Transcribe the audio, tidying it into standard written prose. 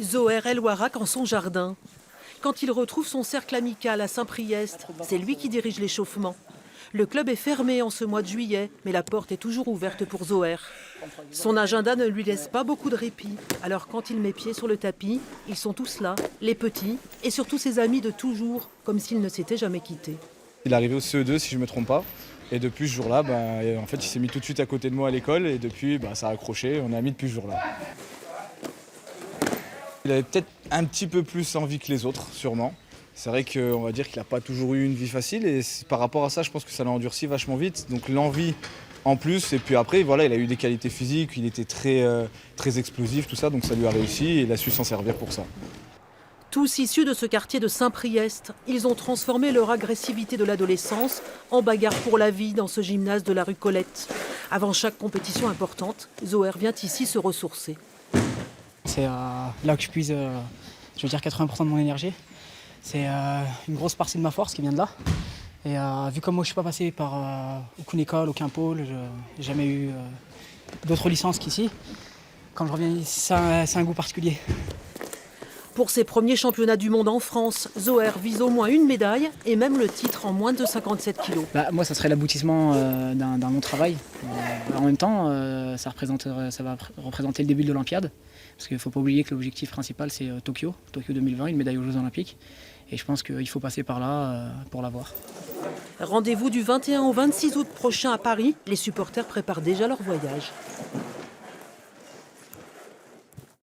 Zoher El Ouarak en son jardin. Quand il retrouve son cercle amical à Saint-Priest, c'est lui qui dirige l'échauffement. Le club est fermé en ce mois de juillet, mais la porte est toujours ouverte pour Zoher. Son agenda ne lui laisse pas beaucoup de répit. Alors quand il met pied sur le tapis, ils sont tous là, les petits et surtout ses amis de toujours, comme s'ils ne s'étaient jamais quittés. Il est arrivé au CE2 si je ne me trompe pas. Et depuis ce jour-là, en fait, il s'est mis tout de suite à côté de moi à l'école et depuis, ça a accroché. On est amis depuis ce jour-là. Il avait peut-être un petit peu plus envie que les autres, sûrement. C'est vrai qu'on va dire qu'il n'a pas toujours eu une vie facile et par rapport à ça, je pense que ça l'a endurci vachement vite. Donc l'envie en plus, et puis après, voilà, il a eu des qualités physiques, il était très explosif, tout ça, donc ça lui a réussi et il a su s'en servir pour ça. Tous issus de ce quartier de Saint-Priest, ils ont transformé leur agressivité de l'adolescence en bagarre pour la vie dans ce gymnase de la rue Colette. Avant chaque compétition importante, Zoher vient ici se ressourcer. C'est là que je puise, 80% de mon énergie. C'est une grosse partie de ma force qui vient de là. Et vu comme moi je ne suis pas passé par aucune école, aucun pôle, je n'ai jamais eu d'autres licences qu'ici. Quand je reviens ici, c'est un goût particulier. Pour ses premiers championnats du monde en France, Zoher vise au moins une médaille et même le titre en moins de 57 kilos. Moi, ça serait l'aboutissement d'un long travail. En même temps, ça va représenter le début de l'Olympiade. Parce qu'il ne faut pas oublier que l'objectif principal, c'est Tokyo 2020, une médaille aux Jeux Olympiques. Et je pense qu'il faut passer par là pour l'avoir. Rendez-vous du 21 au 26 août prochain à Paris. Les supporters préparent déjà leur voyage.